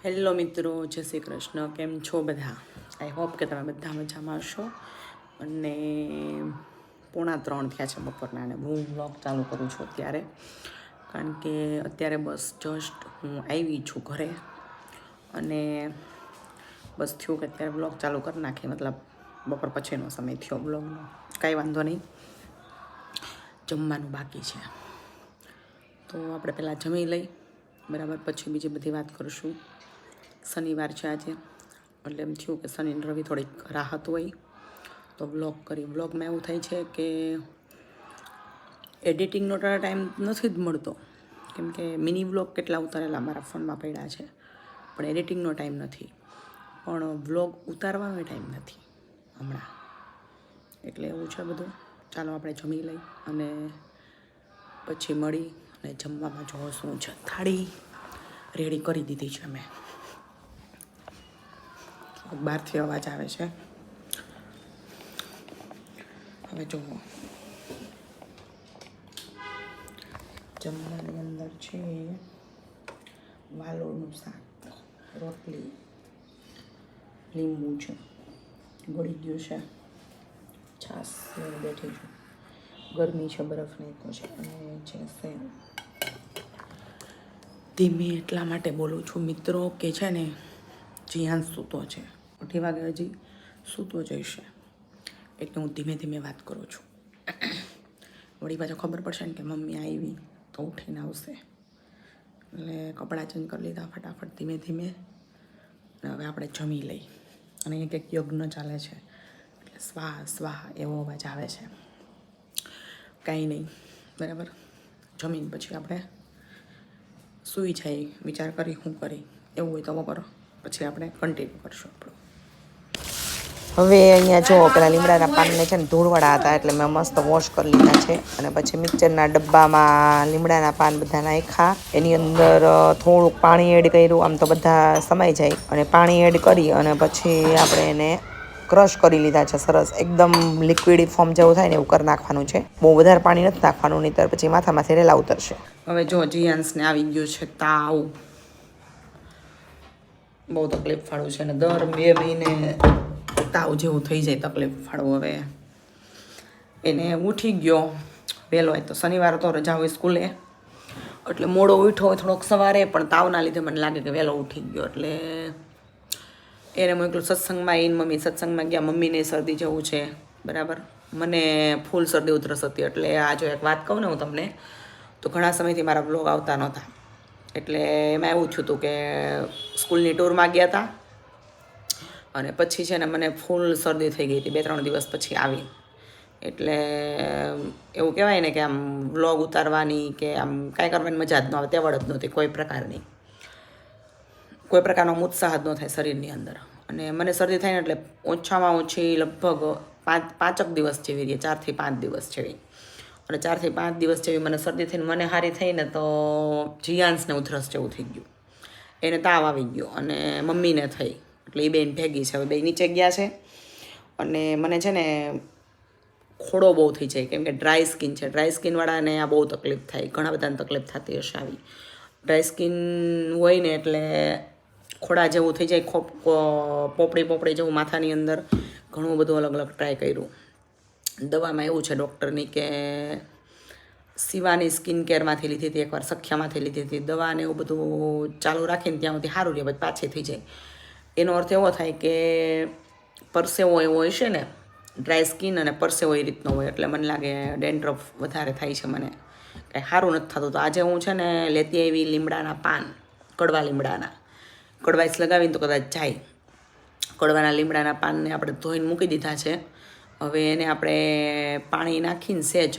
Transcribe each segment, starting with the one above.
Hello મિત્રો, જય શ્રી કૃષ્ણ. કેમ છો બધા? આઈ હોપ કે તમે બધા મજામાં હશો. અને 2:45 થયા છે બપોરના, અને હું વ્લોગ ચાલુ કરું છું અત્યારે, કારણ કે અત્યારે બસ જસ્ટ હું આવી છું ઘરે, અને બસ થયું કે અત્યારે વ્લોગ ચાલુ કરી નાખીએ. મતલબ બપોર પછીનો સમય થયો વ્લોગનો. કાંઈ વાંધો નહીં, જમવાનું બાકી છે તો આપણે પહેલાં જમી લઈ, બરાબર, પછી બીજી બધી વાત કરીશું. શનિવાર છે આજે, એટલે એમ થયું કે શનિ રવિ થોડીક રાહત હોય તો વ્લોગ કરી. વ્લોગમાં એવું થાય છે કે એડિટિંગનો ટાઈમ નથી જ મળતો, કેમ કે મિની વ્લોગ કેટલા ઉતારેલા મારા ફોનમાં પડ્યા છે, પણ એડિટિંગનો ટાઈમ નથી, પણ વ્લોગ ઉતારવાનો ટાઈમ નથી હમણાં. એટલે એવું છે બધું. ચાલો આપણે જમી લઈ અને પછી મળી. અને જમવામાં જો શું છે, થાળી રેડી કરી દીધી છે મેં. બહારથી અવાજ આવે છે, હવે જુઓ. જમવાની અંદર છે વાલોળનું શાક, રોટલી, લીંબુ છે, ગળી ગયું છે, છાશ લઈને બેઠી છું, ગરમી છે, બરફ નાખ્યો છે, અને છે સેવ. ધીમે એટલા માટે બોલું છું મિત્રો કે છે ને, જીયાન સૂતો છે, 8 વાગે હજી સૂતો જઈશે, એટલે હું ધીમે ધીમે વાત કરું છું. વળી પાછું ખબર પડશે ને કે મમ્મી આવી તો ઉઠીને આવશે, એટલે કપડાં ચેન્જ કરી લીધા ફટાફટ ધીમે ધીમે. અને હવે આપણે જમી લઈ. અને એક યજ્ઞ ચાલે છે, એટલે સ્વાહ સ્વાહ એવો અવાજ આવે છે. કાંઈ નહીં, બરાબર. જમીન પછી આપણે સૂઈ જાય, વિચાર કરી શું કરી, એવું હોય તો બપોર પછી આપણે કન્ટિન્યુ કરશું આપણું. હવે અહીંયા જો પેલા લીમડાના પાનને છે ને ધૂળવાળા હતા, એટલે મેં મસ્ત વોશ કરી લીધા છે. અને પછી મિક્સરના ડબ્બામાં લીમડાના પાન બધા નાખ્યા, એની અંદર થોડુંક પાણી એડ કર્યું, આમ તો બધા સમાઈ જાય, અને પાણી એડ કરી અને પછી આપણે એને ક્રશ કરી લીધા છે. સરસ એકદમ લિક્વિડ ફોર્મ જેવું થાય ને એવું કરી નાખવાનું છે. બહુ વધારે પાણી નથી નાખવાનું, નહીંતર પછી માથામાંથી રેલા ઉતરશે. હવે જો જીયાન્સને આવી ગયું છે તાવ, બહુ તકલીફ વાળું છે, ને દર 2 મહિને તાવ જેવું થઈ જાય, તકલીફ વાળું. હવે એને ઉઠી ગયો વહેલો, હોય તો શનિવાર તો રજા હોય સ્કૂલે, એટલે મોડો ઉઠ્યો હોય થોડોક સવારે, પણ તાવના લીધે મને લાગે કે વહેલો ઉઠી ગયો. એટલે એને મોકલું સત્સંગમાં. એને મમ્મી સત્સંગમાં ગયા, મમ્મીને શરદી જેવું છે, બરાબર. મને ફૂલ શરદી ઉધરસ હતી. એટલે આ જો એક વાત કહું ને હું તમને, તો ઘણા સમયથી મારા બ્લોગ આવતા નહોતા, એટલે એમાં એવું થયું હતું કે સ્કૂલની ટૂરમાં ગયા હતા, અને પછી છે ને મને ફૂલ શરદી થઈ ગઈ હતી 2-3 દિવસ પછી આવી. એટલે એવું કહેવાય ને કે આમ વ્લોગ ઉતારવાની કે આમ કાંઈ કરવાની મજા જ ન આવે, તેવડ જ નહોતી કોઈ પ્રકારની, કોઈ પ્રકારનો ઉત્સાહ જ ન થાય શરીરની અંદર. અને મને શરદી થાય ને એટલે ઓછામાં ઓછી લગભગ 5 દિવસ જેવી રહી, 4 થી 5 દિવસ જેવી. અને 4 થી 5 દિવસ જેવી મને શરદી થઈને મને સારી થઈને તો જીયાન્સને ઉધરસ જેવું થઈ ગયું, એને તાવ આવી ગયો, અને મમ્મીને થઈ. એટલે એ બેન ભેગી છે, હવે બે નીચે ગયા છે. અને મને છે ને ખોડો બહુ થઈ જાય, કેમ કે ડ્રાય સ્કિન છે. ડ્રાય સ્કિનવાળાને આ બહુ તકલીફ થાય, ઘણા બધાને તકલીફ થતી હશે આવી. ડ્રાય સ્કિન હોય ને એટલે ખોડા જેવું થઈ જાય, પોપડી જેવું માથાની અંદર. ઘણું બધું અલગ અલગ ટ્રાય કર્યું. દવામાં એવું છે ડૉક્ટરની કે શિવાની સ્કિન કેરમાંથી લીધી હતી, એકવાર સખ્યામાંથી લીધી હતી દવાને, એવું બધું ચાલુ રાખીને ત્યાં સુધી સારું રહે, પછી પાછી થઈ જાય. એનો અર્થ એવો થાય કે પરસેવો એવો હોય છે ને, ડ્રાય સ્કિન અને પરસેવો એ રીતનો હોય. એટલે મને લાગે ડેન્ડ્રફ વધારે થાય છે, મને કાંઈ સારું નથી થતું. તો આજે હું છે ને લેતી આવી લીમડાના પાન, કડવા લીમડાના. કડવાઈસ લગાવીને તો કદાચ જાય. કડવાના લીમડાના પાનને આપણે ધોઈને મૂકી દીધા છે. હવે એને આપણે પાણી નાખીને સહેજ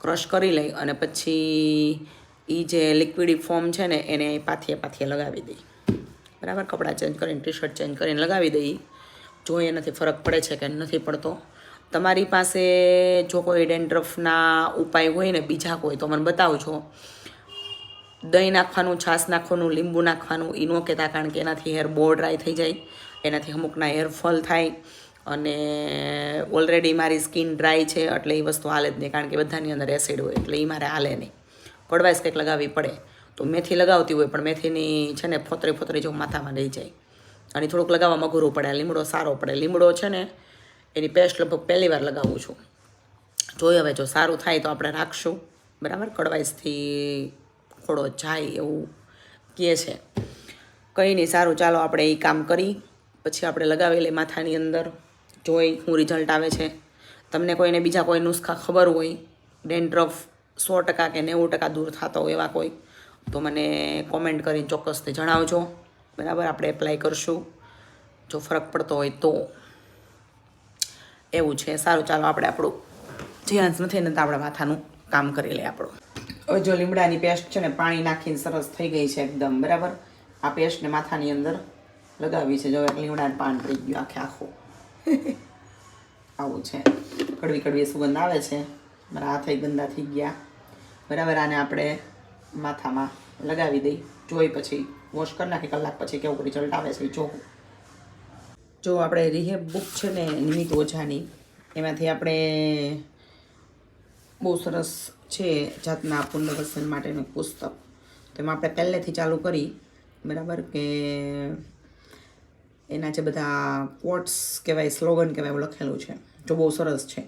ક્રશ કરી લઈ, અને પછી એ જે લિક્વિડ ફોર્મ છે ને એને પાથીએ લગાવી દઈ, બરાબર. કપડાં ચેન્જ કરીને, ટી-શર્ટ ચેન્જ કરીને લગાવી દઈ, જોઈએ એનાથી ફરક પડે છે કે નથી પડતો. તમારી પાસે જો કોઈ ડેન્ડ્રફના ઉપાય હોય ને બીજા કોઈ, તો મને બતાવજો. દહીં નાખવાનું, છાશ નાખવાનું, લીંબુ નાખવાનું એ ન કહેતા, કારણ કે એનાથી હેર બહુ ડ્રાય થઈ જાય, એનાથી અમુકના હેરફોલ થાય. અને ઓલરેડી મારી સ્કિન ડ્રાય છે, એટલે એ વસ્તુ હાલે જ નહીં, કારણ કે બધાની અંદર એસિડ હોય, એટલે એ મારે હાલે નહીં. કડવાઈસ કંઈક લગાવવી પડે. તો મેથી લગાવતી હોય પણ મેથીની છે ને ફોતરી જેવું માથામાં રહી જાય અને થોડુંક લગાવવામાં અઘરું પડે. લીમડો સારો પડે. લીમડો છે ને એની પેસ્ટ લગભગ પહેલી વાર લગાવું છું. જોઈએ હવે જો સારું થાય તો આપણે રાખશું, બરાબર. કડવાઈસથી થોડો જાય એવું કહે છે. કંઈ નહીં, સારું, ચાલો આપણે એ કામ કરી પછી આપણે લગાવી લઈએ માથાની અંદર, જોઈ શું રિઝલ્ટ આવે છે. તમને કોઈને બીજા કોઈ નુસ્ખા ખબર હોય, ડેન્ડ્રફ 100% કે 90% દૂર થતા હોય એવા કોઈ, તો મને કોમેન્ટ કરીને ચોક્કસથી જણાવજો, બરાબર. આપણે એપ્લાય કરશું જો ફરક પડતો હોય તો. એવું છે. સારું, ચાલો આપણે આપણું જીયાંસ નથી ને તો આપણે માથાનું કામ કરી લઈએ આપણું. હવે જો લીમડાની પેસ્ટ છે ને પાણી નાખીને સરસ થઈ ગઈ છે એકદમ, બરાબર. આ પેસ્ટને માથાની અંદર લગાવી છે. જો એક લીમડાનું પાન થઈ ગયું આખું. આવું છે. કડવી સુગંધ આવે છે. મારા હાથ ગંદા થઈ ગયા, બરાબર. આને આપણે માથામાં લગાવી દઈ, જોઈ પછી વોશ કરી નાખી. કલાક પછી કેવું રિઝલ્ટ આવે છે જોવું. જો આપણે રિહેબ બુક છે ને નિમિત ઓઝાની, એમાંથી આપણે બહુ સરસ છે જાતના પુનર્વસન માટેનું પુસ્તક. તો એમાં આપણે પહેલેથી ચાલુ કરી, બરાબર, કે એના જે બધા કોટ્સ કહેવાય, સ્લોગન કહેવાય, એવું લખેલું છે. જો બહુ સરસ છે.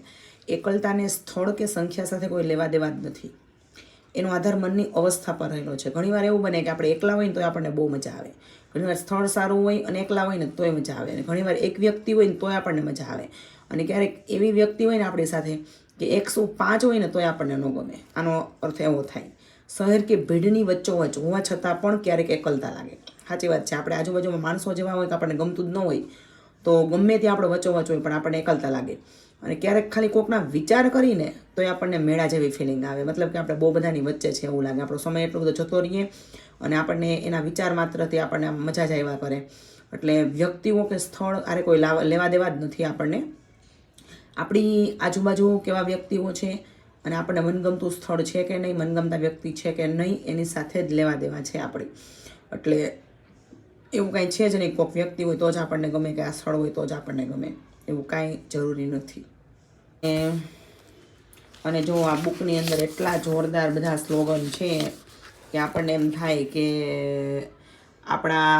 એકલતાને સ્થળ કે સંખ્યા સાથે કોઈ લેવા દેવા જ નથી. એનો આધાર મનની અવસ્થા પર રહેલો છે. ઘણીવાર એવું બને કે આપણે એકલા હોય ને તોય આપણને બહુ મજા આવે. ઘણીવાર સ્થળ સારું હોય અને એકલા હોય ને તોય મજા આવે. અને ઘણીવાર એક વ્યક્તિ હોય ને તોય આપણને મજા આવે. અને ક્યારેક એવી વ્યક્તિ હોય ને આપણી સાથે કે 105 હોય ને તોય આપણને ન ગમે. આનો અર્થ એવો થાય. શહેર કે ભીડની વચ્ચોવચ્ચ હોવા છતાં પણ ક્યારેક એકલતા લાગે. સાચી વાત છે. આપણે આજુબાજુમાં માણસો જેવા હોય કે આપણને ગમતું જ ન હોય, તો ગમે ત્યાં આપણે વચ્ચોવચ્ચ હોય પણ આપણને એકલતા લાગે. અને ક્યારેક ખાલી કોકના વિચાર કરીને તો એ આપણને મેળા જેવી ફિલિંગ આવે. મતલબ કે આપણે બહુ બધાની વચ્ચે છે એવું લાગે. આપણો સમય એટલો બધો જતો રહીએ અને આપણને એના વિચાર માત્રથી આપણને મજા જ આવ્યા કરે. એટલે વ્યક્તિઓ કે સ્થળ આરે કોઈ લેવા દેવા જ નથી આપણને. આપણી આજુબાજુ કેવા વ્યક્તિઓ છે અને આપણને મનગમતું સ્થળ છે કે નહીં, મનગમતા વ્યક્તિ છે કે નહીં, એની સાથે જ લેવા દેવા છે આપણી. એટલે એવું કાંઈ છે જ નહીં. કોઈક વ્યક્તિ હોય તો જ આપણને ગમે કે આ સ્થળ હોય તો જ આપણને ગમે, એવું કાંઈ જરૂરી નથી. અને જો આ બુકની અંદર એટલા જોરદાર બધા સ્લોગન છે કે આપણને એમ થાય કે આપણા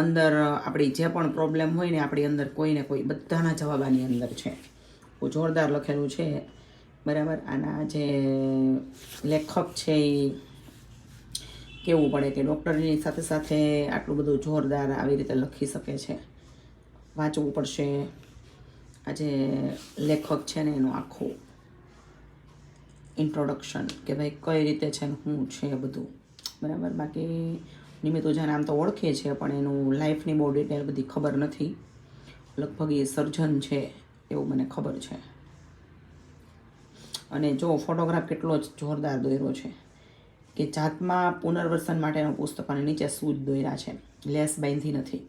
અંદર આપણી જે પણ પ્રોબ્લેમ હોય ને આપણી અંદર કોઈ ને કોઈ બધાના જવાબ આની અંદર છે. બહુ જોરદાર લખેલું છે, બરાબર. આના જે લેખક છે એ કેવું પડે કે ડૉક્ટરની સાથે સાથે આટલું બધું જોરદાર આવી રીતે લખી શકે છે. વાંચવું પડશે. આ જે લેખક છે ને એનું આખું ઇન્ટ્રોડક્શન કે ભાઈ કઈ રીતે છે ને શું છે બધું, બરાબર. બાકી નિમિત ઓઝાને આમ તો ઓળખીએ છીએ પણ એનું લાઈફની બહુ ડિટેલ બધી ખબર નથી. લગભગ એ સર્જન છે એવું મને ખબર છે. અને જો ફોટોગ્રાફ કેટલો જ જોરદાર દોર્યો છે કે જાતમાં પુનર્વસન માટેનું પુસ્તક અને નીચે સૂજ દોર્યા છે, લેસ બાંધી નથી.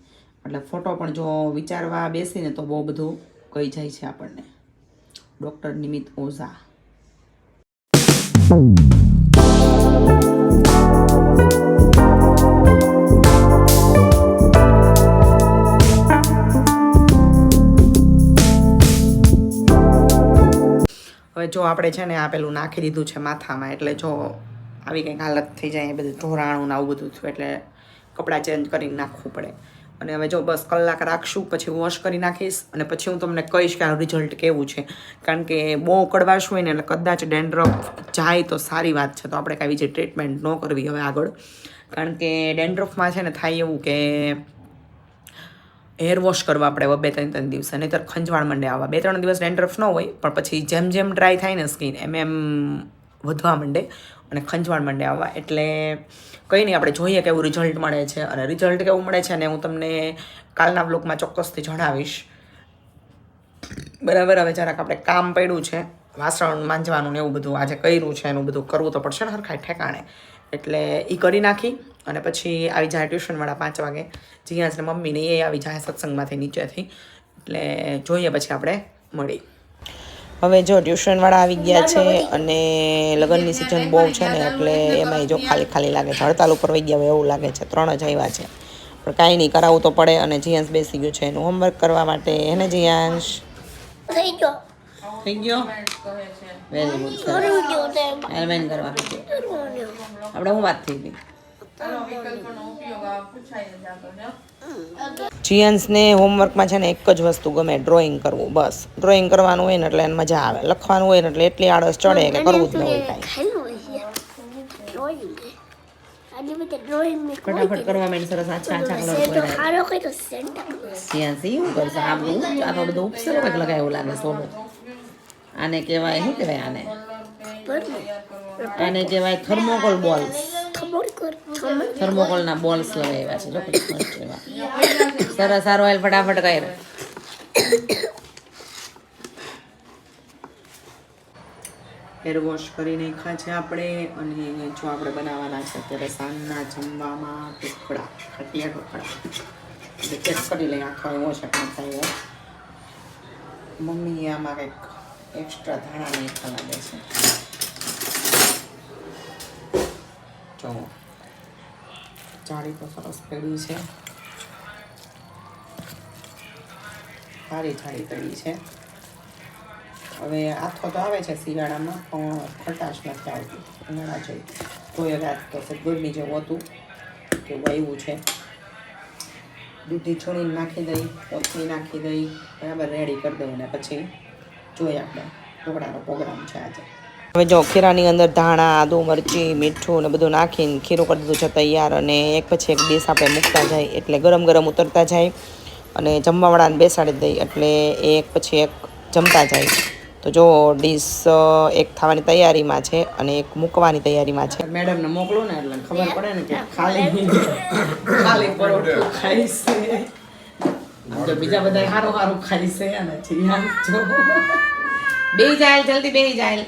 એટલે ફોટો પણ જો વિચારવા બેસીને તો બહુ બધું કહી જાય છે આપણને. ડૉક્ટર નિમિત ઓઝા. હવે જો આપણે છે ને આ પેલું નાખી દીધું છે માથામાં, એટલે જો આવી કંઈક હાલત થઈ જાય, એ બધું ઢોરાણું ને આવું બધું થયું, એટલે કપડાં ચેન્જ કરીને નાખવું પડે. અને હવે જો બસ કલાક રાખશું, પછી વોશ કરી નાખીશ અને પછી હું તમને કહીશ કે આનું રિઝલ્ટ કેવું છે. કારણ કે બહુ કડવાશ હોય ને એટલે કદાચ ડેન્ડ્રફ જાય તો સારી વાત છે, તો આપણે કાંઈ બીજી ટ્રીટમેન્ટ ન કરવી હવે આગળ. કારણ કે ડેન્ડ્રફમાં છે ને થાય એવું કે હેર વોશ કરવા આપણે 2-3 દિવસે, નહીંતર ખંજવાળ મંડે આવવા. 2-3 દિવસ ડેન્ડ્રફ ન હોય પણ પછી જેમ જેમ ડ્રાય થાય ને સ્કિન એમ વધવા માંડે અને ખંજવાળ મંડે આવવા. એટલે કંઈ નહીં, આપણે જોઈએ કેવું રિઝલ્ટ મળે છે. અને રિઝલ્ટ કેવું મળે છે ને હું તમને કાલના બ્લોગમાં ચોક્કસથી જણાવીશ, બરાબર. હવે જરાક આપણે કામ પડ્યું છે, વાસણ માંજવાનું ને એવું બધું આજે કર્યું છે, એનું બધું કરવું તો પડશે ને હરખાઈ ઠેકાણે. એટલે એ કરી નાખી અને પછી આવી જાય ટ્યુશનવાળા 5 વાગે. જીયાસ ને મમ્મીને એ આવી જાય સત્સંગમાંથી નીચેથી. એટલે જોઈએ પછી આપણે મળી. હવે જો ટ્યુશનવાળા આવી ગયા છે અને લગ્નની સિઝન બહુ છે ને એટલે એમાંય જો ખાલી ખાલી લાગે છે. હડતાલ ઉપર વહી ગયા હોય એવું લાગે છે. 3 જ આવ્યા છે પણ કાંઈ નહીં, કરાવવું તો પડે. અને જીયાંશ બેસી ગયો છે એનું હોમવર્ક કરવા માટે. એને જીયાંશ થઈ ગયો વેરી ગુડ. એલમેન કરવા આપણે હું વાત થઈ ગઈ જીયાન્સને હોમવર્કમાં છે ને એક જ વસ્તુ ગમે, ડ્રોઈંગ કરવું. બસ ડ્રોઈંગ કરવાનું હોય ને એટલે એને મજા આવે, લખવાનું હોય ને એટલે એટલી આળસ ચડે કે કરવું જ ન હોય કાંઈ. ફટાફટ કરવા માંડ, સરસ આછા આછા કલર જીયાન્સ એવું કરશે. આ તો બધું ઉપસેલો કંઈક લગાવ્યું લાગે સોનું. આને કહેવાય, શું કહેવાય આને? આને કહેવાય થર્મોકોલ બોલ્સ. થર્મોકોલના બોલ્સ લગાવ્યા છે. જો સરસ, સારું. હાલ ફટાફટ કર. હેર વોશ કરી નાખ્યા છે આપણે. અને જો આપણે બનાવવાના છે અત્યારે સાંજના જમવામાં ઢોકળા, ખટિયા ઢોકળા. એટલે ચેક કરી લઈએ આખો એવો છે પણ થાય. મમ્મીએ આમાં કંઈક એક્સ્ટ્રા ધાણા નાખવા લાગે છે. જો જાળી તો સરસ પડી છે, સારી જાળી પડી છે. હવે આથો તો આવે છે શિયાળામાં, પણ ખટાશ નથી આવતી ઉનાળા જેવી. તો એ રાત તો ગરમી જેવું હતું કે વાયવું છે. દૂધી છોડીને નાખી દઈ, કોથમી નાખી દઈ, બરાબર રેડી કરી દઉં ને પછી જોઈએ આપણે ઢોકળાનો પ્રોગ્રામ છે આજે. હવે જો ખીરાની અંદર ધાણા, આદુ, મરચી, મીઠું ને બધું નાખીને ખીરું કરી દીધું છે તૈયાર. અને એક પછી એક ડીશ આપણે મૂકતા જાય એટલે ગરમ ગરમ ઉતરતા જાય. અને જમવાવાળાને બેસાડી દઈ એટલે એક પછી એક જમતા જાય. તો જો ડીશ એક થવાની તૈયારીમાં છે અને એક મૂકવાની તૈયારીમાં છે. મેડમને મોકલું ને એટલે ખબર પડે ને કે ખાલી પરોઠું ખાઈ છે. જો બીજા બધા સારું સારું ખાઈ છે. અને જીયાન જો બેહી જાય, જલ્દી બેહી જાય.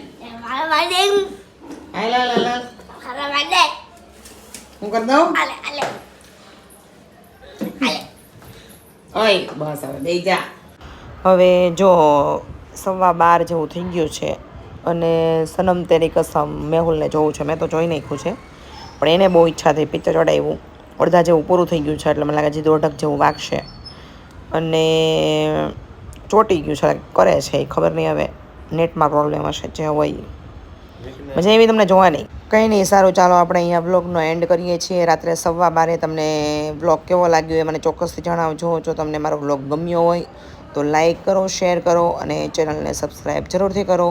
હું કરી દઉં? ઓય બસ હવે બેહી જા. હવે જો 12:15 જેવું થઈ ગયું છે. અને સનમ તેરી કસમ મેહુલને જોવું છે. મેં તો જોઈ નાખ્યું છે, પણ એને બહુ ઈચ્છા થઈ. પિક્ચર ચડાવ્યું, અડધા જેવું પૂરું થઈ ગયું છે એટલે મને લાગે છે દોઢક જેવું વાગશે. અને ચોટી ગયું છે, કરે છે એ ખબર નહીં, હવે નેટમાં પ્રોબ્લેમ હશે, જે હોય. મજા એવી તમને જોવાની. કંઈ નહીં, સારું ચાલો આપણે અહીંયા વ્લોગનો એન્ડ કરીએ છીએ. રાત્રે 12:15 તમને વ્લોગ કેવો લાગ્યો એ મને ચોક્કસથી જણાવજો. જો તમને મારો વ્લોગ ગમ્યો હોય તો લાઈક કરો, શેર કરો અને ચેનલને સબસ્ક્રાઈબ જરૂરથી કરો.